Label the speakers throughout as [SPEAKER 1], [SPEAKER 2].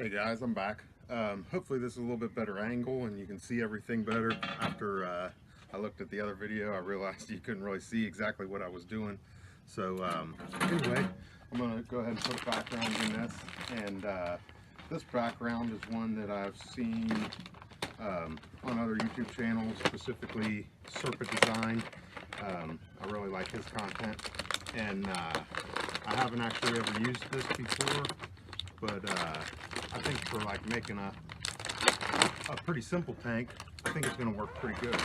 [SPEAKER 1] Hey guys, I'm back. Hopefully this is a little bit better angle and you can see everything better. After I looked at the other video, I realized you couldn't really see exactly what I was doing. So anyway, I'm going to go ahead and put a background in this. And this background is one that I've seen on other YouTube channels, specifically Serpadesign. I really like his content. And I haven't actually ever used this before, but I think for like making a pretty simple tank, I think it's going to work pretty good.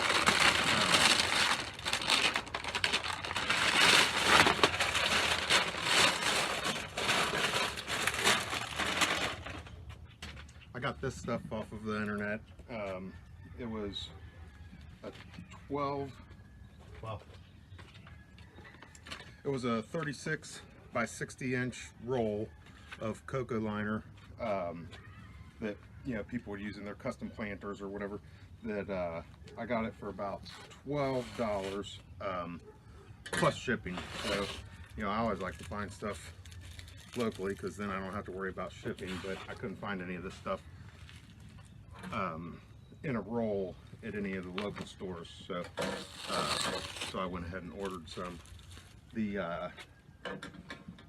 [SPEAKER 1] I got this stuff off of the internet. It was a 36 by 60 inch roll of cocoa liner that people would use in their custom planters or whatever. That I got it for about $12 plus shipping. So I always like to find stuff locally because then I don't have to worry about shipping. But I couldn't find any of this stuff in a roll at any of the local stores. So so I went ahead and ordered some. The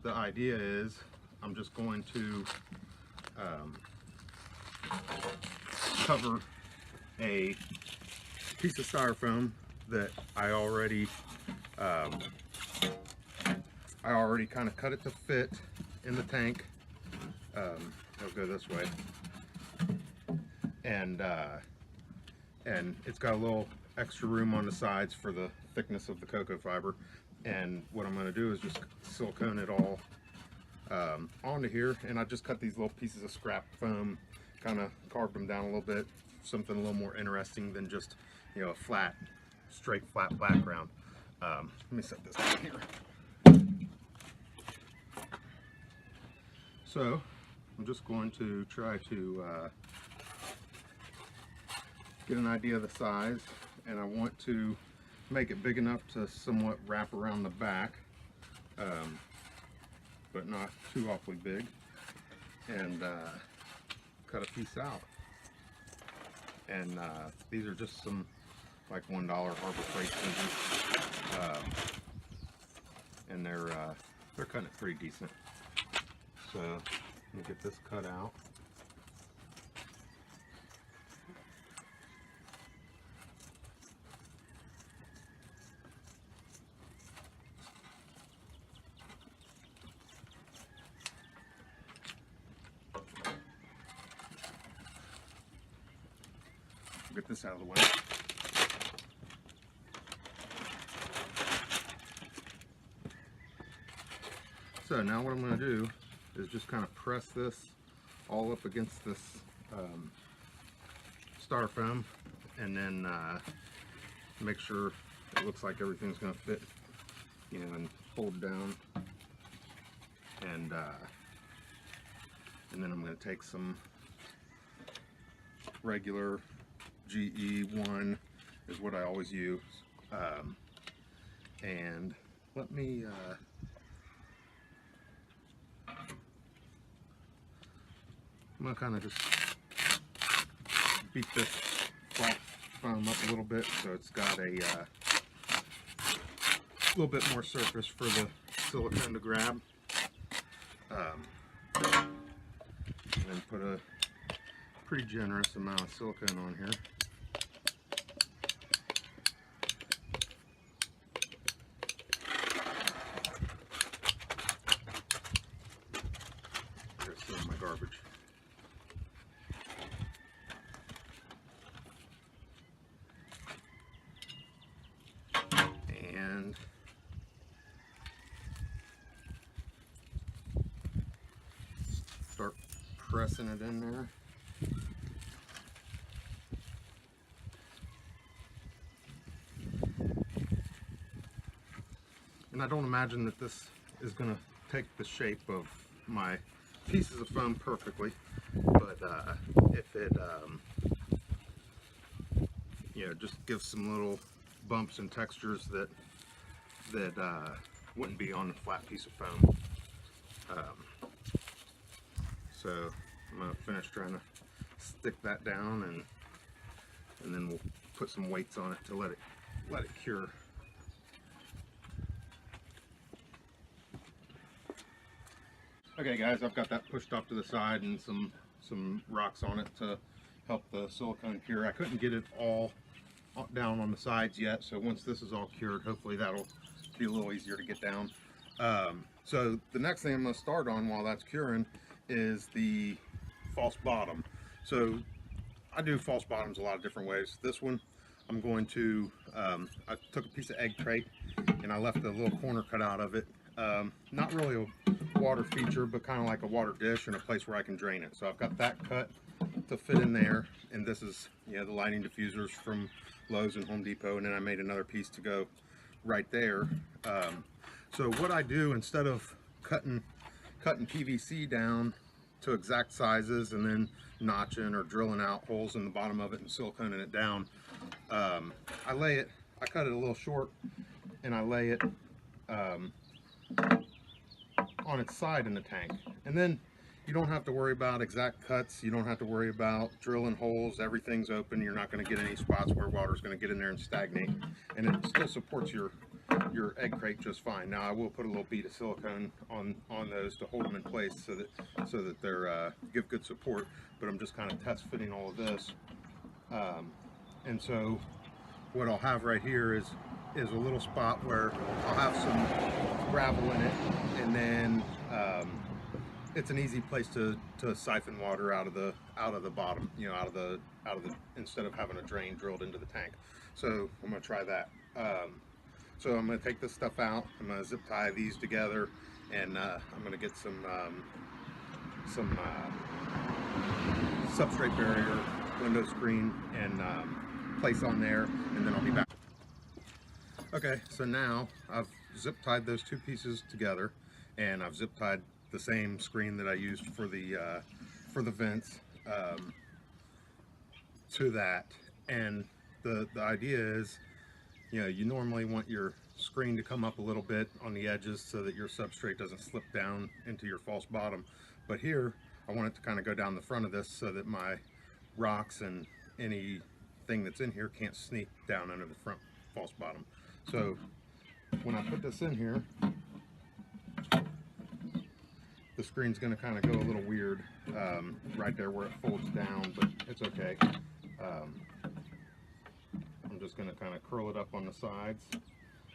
[SPEAKER 1] idea is I'm just going to cover a piece of styrofoam that I already kind of cut it to fit in the tank. It'll go this way, and it's got a little extra room on the sides for the thickness of the cocoa fiber. And what I'm going to do is just silicone it all onto here, and I just cut these little pieces of scrap foam, kind of carved them down a little bit, something a little more interesting than just a straight flat background. Let me set this down here. So I'm just going to try to get an idea of the size, and I want to make it big enough to somewhat wrap around the back, but not too awfully big, and cut a piece out. And these are just some like $1 Harbor Freight scissors, and they're cutting it pretty decent. So let me get this cut out. Get this out of the way. So now what I'm going to do is just kind of press this all up against this styrofoam, and then make sure it looks like everything's going to fit, and hold down. And then I'm going to take some regular GE1 is what I always use, and let me I'm gonna kind of just beat this flat foam up a little bit so it's got a little bit more surface for the silicone to grab, and then put a pretty generous amount of silicone on here. There's some of my garbage. And start pressing it in there. And I don't imagine that this is going to take the shape of my pieces of foam perfectly, but if it just gives some little bumps and textures that wouldn't be on a flat piece of foam. So I'm going to finish trying to stick that down, and then we'll put some weights on it to let it cure. Okay guys, I've got that pushed off to the side and some rocks on it to help the silicone cure. I couldn't get it all down on the sides yet, so once this is all cured, hopefully that'll be a little easier to get down. So the next thing I'm going to start on while that's curing is the false bottom. So I do false bottoms a lot of different ways. This one, I'm going to, I took a piece of egg crate and I left a little corner cut out of it. Not really a water feature, but kind of like a water dish and a place where I can drain it. So I've got that cut to fit in there, and this is, you know, the lighting diffusers from Lowe's and Home Depot, and then I made another piece to go right there. So what I do, instead of cutting PVC down to exact sizes and then notching or drilling out holes in the bottom of it and siliconing it down, I cut it a little short, and I lay it on its side in the tank, and then you don't have to worry about exact cuts. You don't have to worry about drilling holes. Everything's open. You're not going to get any spots where water's going to get in there and stagnate, and it still supports your egg crate just fine. Now I will put a little bead of silicone on those to hold them in place so that they're give good support, but I'm just kind of test fitting all of this. And so what I'll have right here is a little spot where I'll have some gravel in it, and then it's an easy place to siphon water out of the bottom, you know, out of the instead of having a drain drilled into the tank. So I'm going to try that. So I'm going to take this stuff out. I'm going to zip tie these together, and I'm going to get some substrate barrier window screen and place on there, and then I'll be back. Okay, so now I've zip tied those two pieces together, and I've zip tied the same screen that I used for the vents to that. And the idea is, you know, you normally want your screen to come up a little bit on the edges so that your substrate doesn't slip down into your false bottom, but here I want it to kind of go down the front of this so that my rocks and anything that's in here can't sneak down under the front false bottom. So when I put this in here, the screen's going to kind of go a little weird right there where it folds down, but it's okay. I'm just going to kind of curl it up on the sides,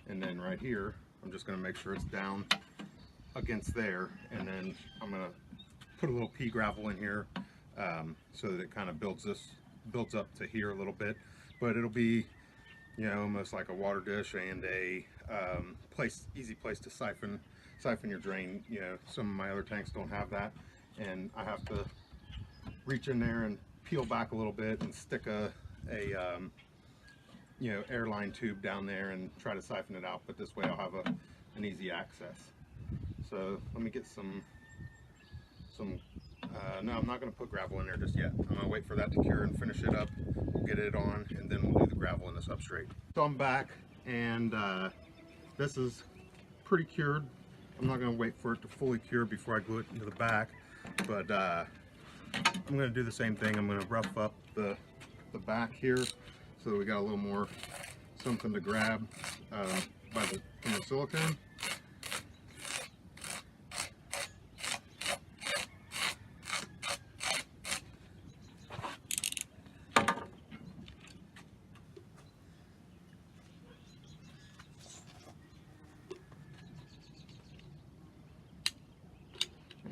[SPEAKER 1] and then right here I'm just going to make sure it's down against there, and then I'm going to put a little pea gravel in here so that it kind of builds up to here a little bit, but it'll be, you know, almost like a water dish and a easy place to siphon your drain. You know, some of my other tanks don't have that, and I have to reach in there and peel back a little bit and stick a you know, airline tube down there and try to siphon it out, but this way I'll have an easy access. So let me get some no, I'm not going to put gravel in there just yet. I'm going to wait for that to cure and finish it up. We'll get it on, and then we'll do the gravel in the substrate. So I'm back, and this is pretty cured. I'm not going to wait for it to fully cure before I glue it into the back, but I'm going to do the same thing. I'm going to rough up the back here so that we got a little more something to grab from the silicone.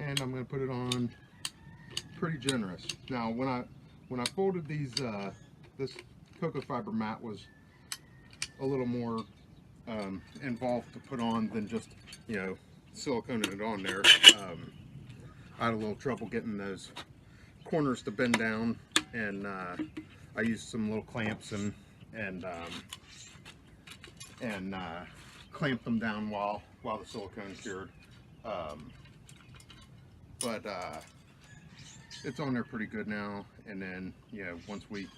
[SPEAKER 1] And I'm going to put it on pretty generous. Now, when I folded these, this cocoa fiber mat was a little more involved to put on than just, you know, siliconing it on there. I had a little trouble getting those corners to bend down, and I used some little clamps and clamped them down while the silicone cured. But it's on there pretty good now, and then, you know, once we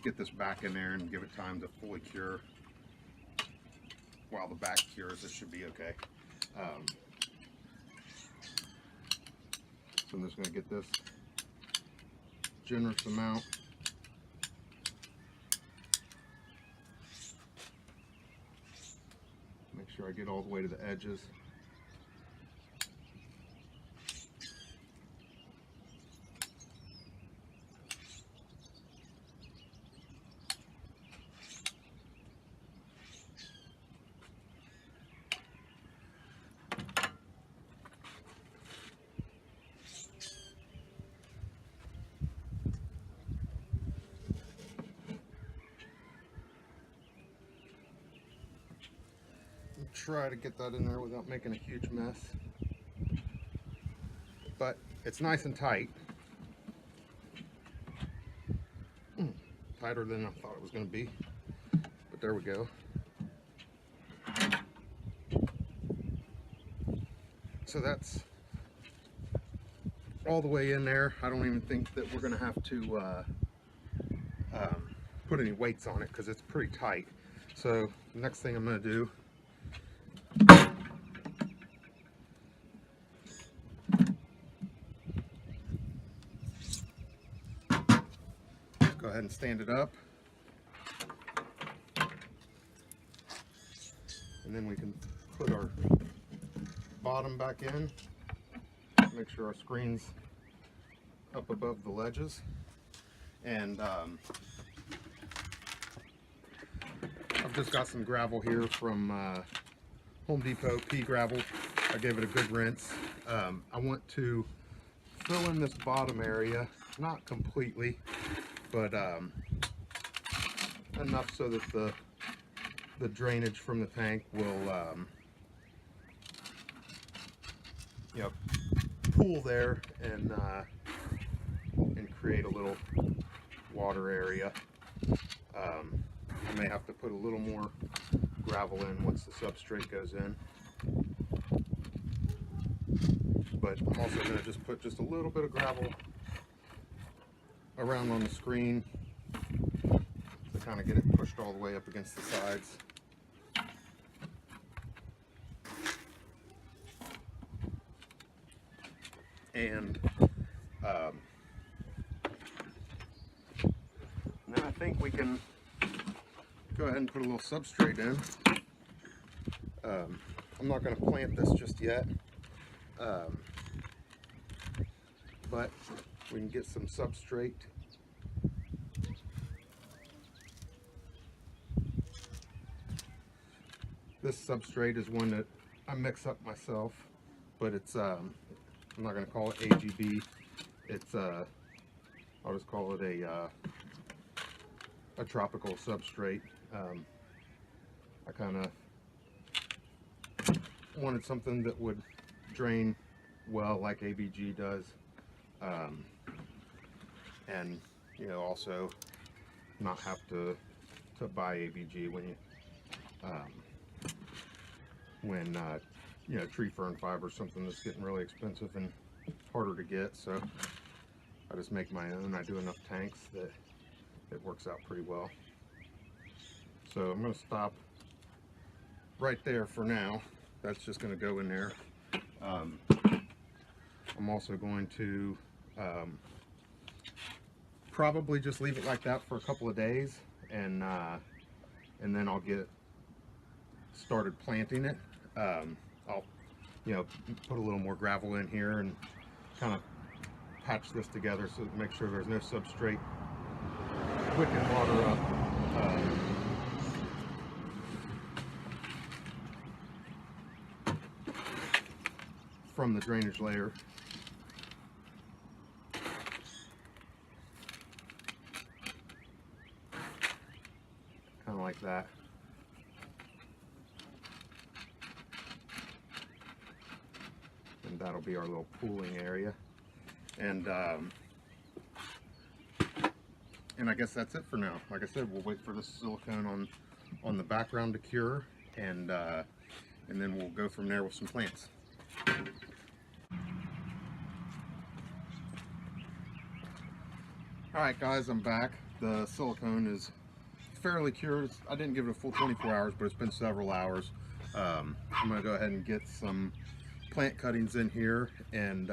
[SPEAKER 1] get this back in there and give it time to fully cure, while the back cures, this should be okay. So I'm just going to get this generous amount. Make sure I get all the way to the edges. Try to get that in there without making a huge mess, but it's nice and tight. Tighter than I thought it was going to be, but there we go. So that's all the way in there. I don't even think that we're going to have to put any weights on it because it's pretty tight. So the next thing I'm going to do, go ahead and stand it up, and then we can put our bottom back in, make sure our screen's up above the ledges. And I've just got some gravel here from Home Depot, pea gravel. I gave it a good rinse. I want to fill in this bottom area, not completely, but enough so that the drainage from the tank will you know, pool there and create a little water area. I may have to put a little more gravel in once the substrate goes in, but I'm also going to just put just a little bit of gravel around on the screen to kind of get it pushed all the way up against the sides. And then I think we can go ahead and put a little substrate in. I'm not going to plant this just yet, but we can get some substrate. This substrate is one that I mix up myself, but it's I'm not going to call it AGB. It's I'll just call it a tropical substrate. I kind of wanted something that would drain well like ABG does, and you know, also not have to buy ABG when you you know, tree fern fiber is something that's getting really expensive and harder to get. So I just make my own. I do enough tanks that it works out pretty well. So I'm going to stop right there for now. That's just going to go in there. I'm also going to probably just leave it like that for a couple of days, and then I'll get started planting it. I'll, you know, put a little more gravel in here and kind of patch this together so to make sure there's no substrate wicking water up. From the drainage layer. Kind of like that. And that'll be our little pooling area. And I guess that's it for now. Like I said, we'll wait for the silicone on the background to cure, and then we'll go from there with some plants. Alright guys, I'm back. The silicone is fairly cured. I didn't give it a full 24 hours, but it's been several hours. I'm going to go ahead and get some plant cuttings in here and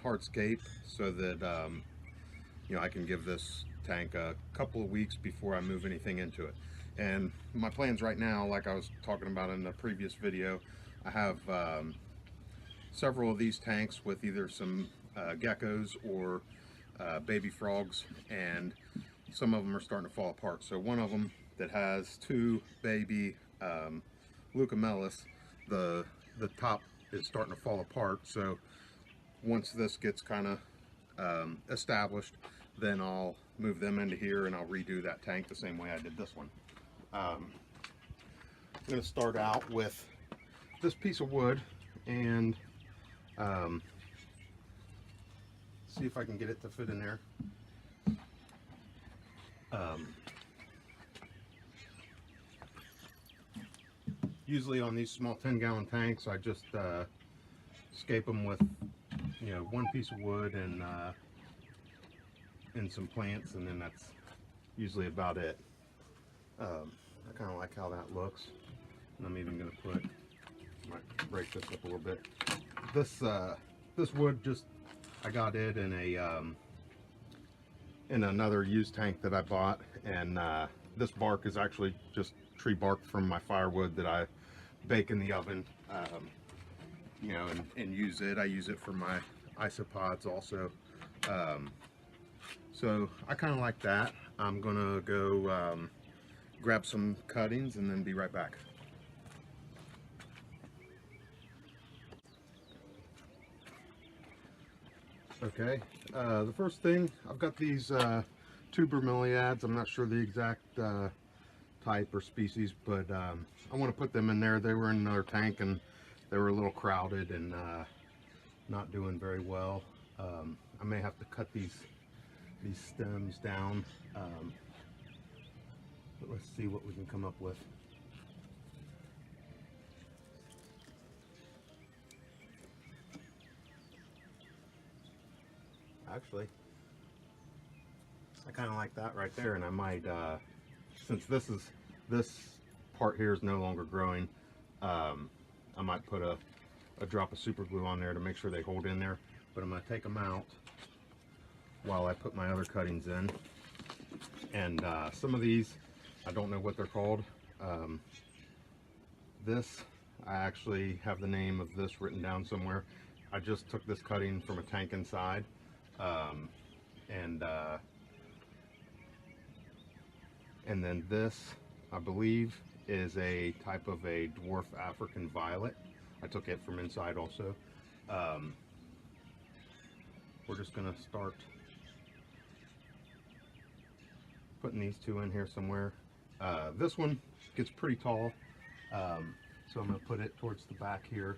[SPEAKER 1] hardscape so that you know, I can give this tank a couple of weeks before I move anything into it. And my plans right now, like I was talking about in the previous video, I have several of these tanks with either some geckos or baby frogs, and some of them are starting to fall apart. So one of them that has two baby leucomelis, the top is starting to fall apart. So once this gets kind of established, then I'll move them into here and I'll redo that tank the same way I did this one. I'm going to start out with this piece of wood and see if I can get it to fit in there. Usually on these small 10-gallon tanks, I just scape them with, you know, one piece of wood and some plants, and then that's usually about it. I kind of like how that looks, and I'm even going to put, might break this up a little bit. This wood, just I got it in a in another used tank that I bought, and this bark is actually just tree bark from my firewood that I bake in the oven, you know, and use it. I use it for my isopods also. So I kind of like that. I'm gonna go grab some cuttings and then be right back. Okay, the first thing, I've got these two bromeliads. I'm not sure the exact type or species, but I want to put them in there. They were in another tank and they were a little crowded and not doing very well. I may have to cut these stems down, but let's see what we can come up with. Actually, I kind of like that right there, and I might, since this part here is no longer growing, I might put a drop of super glue on there to make sure they hold in there. But I'm going to take them out while I put my other cuttings in. And some of these, I don't know what they're called. This, I actually have the name of this written down somewhere. I just took this cutting from a tank inside. And then this, I believe, is a type of a dwarf African violet. I took it from inside also. We're just gonna start putting these two in here somewhere. This one gets pretty tall, so I'm gonna put it towards the back here.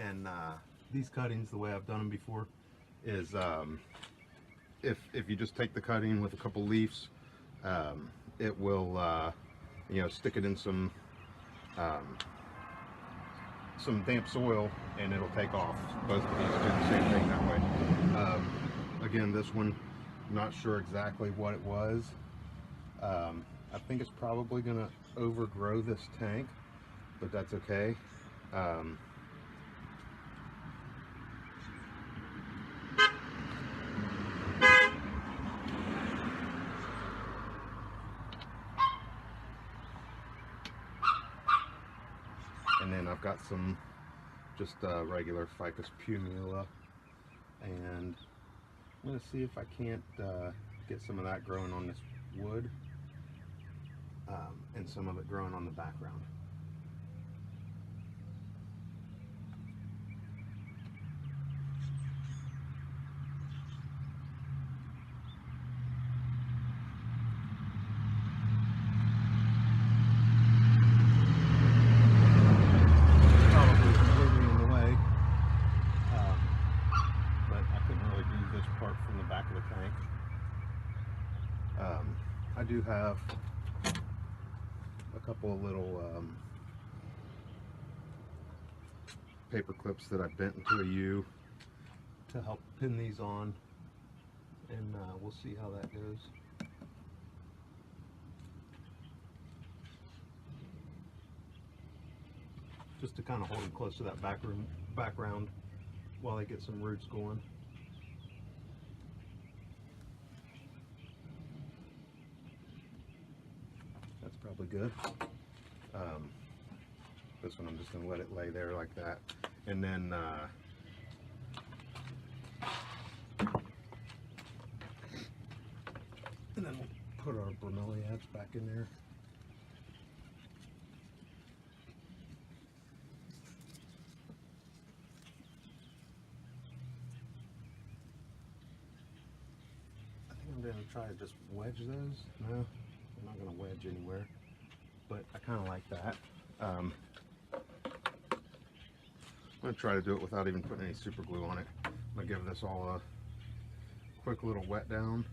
[SPEAKER 1] And these cuttings, the way I've done them before, is if you just take the cutting with a couple leaves, it will you know, stick it in some damp soil and it'll take off. Both of these do the same thing that way. Again, this one, I'm not sure exactly what it was. I think it's probably gonna overgrow this tank, but that's okay. And then I've got some just regular Ficus pumila, and I'm going to see if I can't get some of that growing on this wood, and some of it growing on the background. I do have a couple of little paper clips that I bent into a U to help pin these on, and we'll see how that goes. Just to kind of hold them close to that background while they get some roots going. That's probably good. This one I'm just going to let it lay there like that. And then we'll put our bromeliads back in there. I think I'm going to try to just wedge those. No, I'm not going to wedge anywhere, but I kind of like that. I'm going to try to do it without even putting any super glue on it. I'm going to give this all a quick little wet down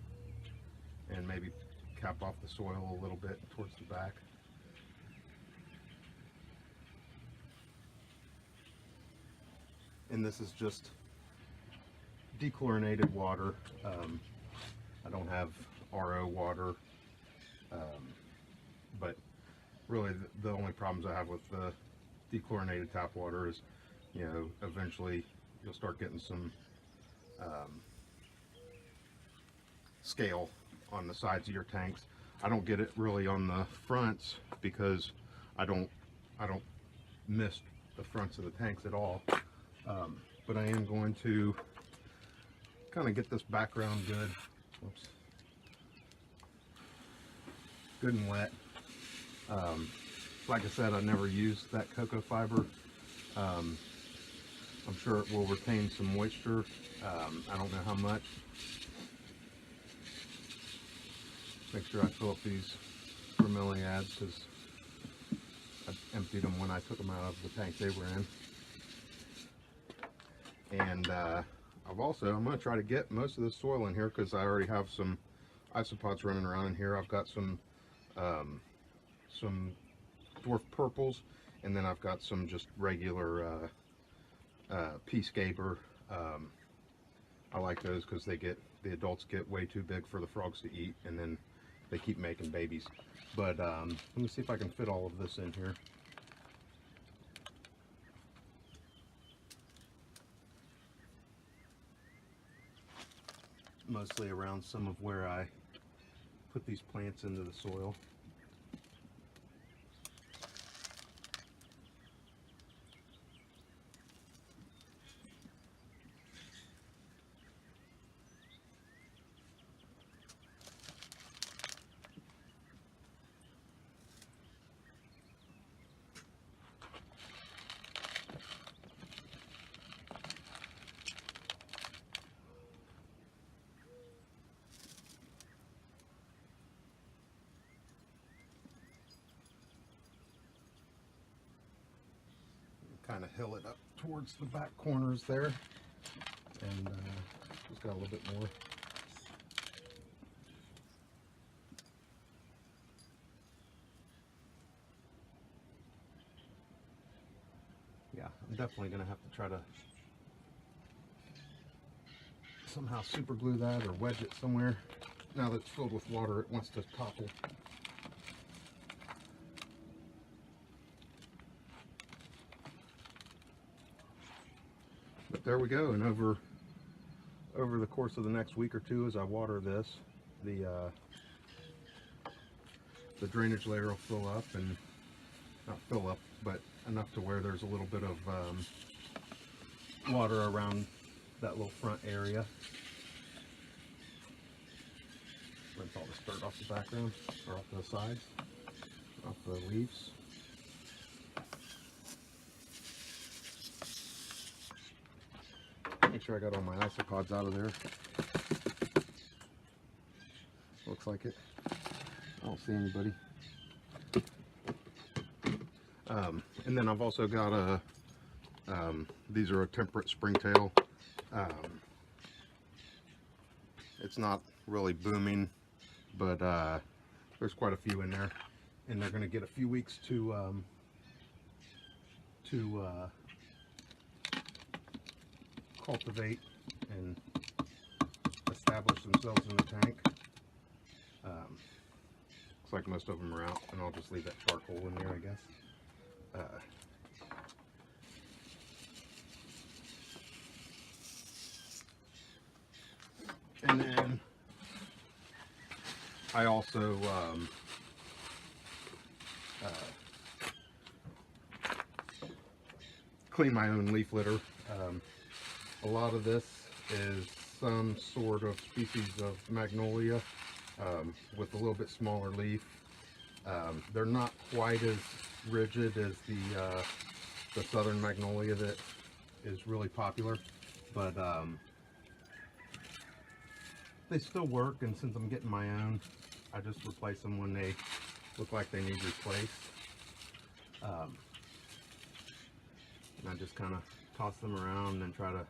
[SPEAKER 1] and maybe cap off the soil a little bit towards the back. And this is just dechlorinated water. I don't have RO water, but really the only problems I have with the dechlorinated tap water is, you know, eventually you'll start getting some scale on the sides of your tanks. I don't get it really on the fronts because I don't mist the fronts of the tanks at all. But I am going to kind of get this background good. Whoops. Good and wet. Like I said, I never used that cocoa fiber. I'm sure it will retain some moisture. I don't know how much. Make sure I fill up these bromeliads because I emptied them when I took them out of the tank they were in. And I'm going to try to get most of the soil in here because I already have some isopods running around in here. I've got some dwarf purples, and then I've got some just regular peacecaper. I like those because the adults get way too big for the frogs to eat, and then they keep making babies. But let me see if I can fit all of this in here. Mostly around some of where I put these plants into the soil. Kind of hill it up towards the back corners there, and just got a little bit more. Yeah, I'm definitely going to have to try to somehow super glue that or wedge it somewhere. Now that it's filled with water, it wants to topple. But there we go, and over the course of the next week or two, as I water this, the drainage layer will fill up, and not fill up, but enough to where there's a little bit of water around that little front area. Rinse all the dirt off the background, or off the sides, off the leaves. Make sure I got all my isopods out of there. Looks like it. I don't see anybody. And then I've also got a, these are a temperate springtail. It's not really booming, but there's quite a few in there, and they're going to get a few weeks to cultivate and establish themselves in the tank. Looks like most of them are out, and I'll just leave that charcoal in there, I guess. And then I also clean my own leaf litter. A lot of this is some sort of species of magnolia with a little bit smaller leaf. They're not quite as rigid as the southern magnolia that is really popular, but they still work, and since I'm getting my own, I just replace them when they look like they need replaced. And I just kind of toss them around and try to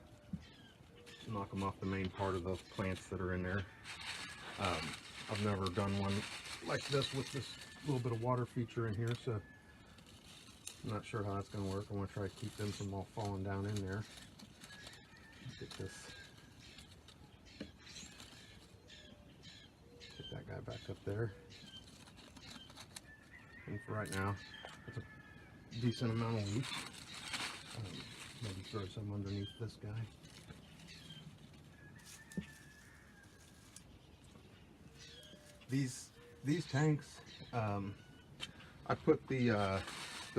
[SPEAKER 1] knock them off the main part of the plants that are in there. I've never done one like this with this little bit of water feature in here, so I'm not sure how that's going to work. I want to try to keep them from all falling down in there. Get this, get that guy back up there. And for right now, it's a decent amount of leaf. Maybe throw some underneath this guy. These tanks, I put the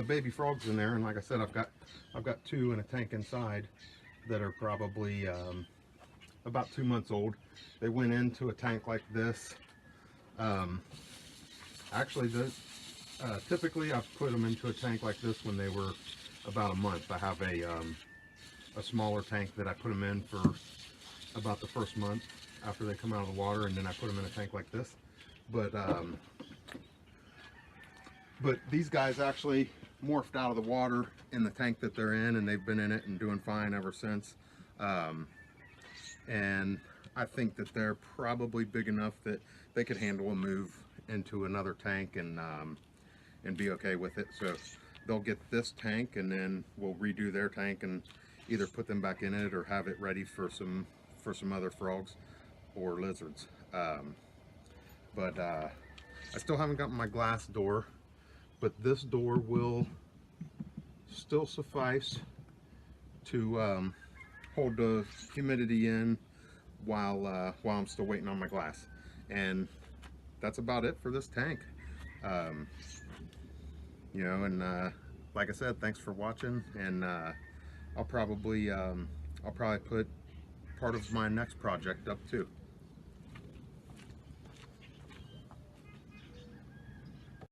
[SPEAKER 1] baby frogs in there, and like I said, I've got two in a tank inside that are probably about 2 months old. They went into a tank like this. Actually, typically I've put them into a tank like this when they were about a month. I have a smaller tank that I put them in for about the first month after they come out of the water, and then I put them in a tank like this. But these guys actually morphed out of the water in the tank that they're in, and they've been in it and doing fine ever since. And I think that they're probably big enough that they could handle a move into another tank and be okay with it. So they'll get this tank, and then we'll redo their tank and either put them back in it or have it ready for some other frogs or lizards. But I still haven't gotten my glass door, but this door will still suffice to hold the humidity in while I'm still waiting on my glass. And that's about it for this tank. You know, and like I said, thanks for watching, and I'll probably put part of my next project up too.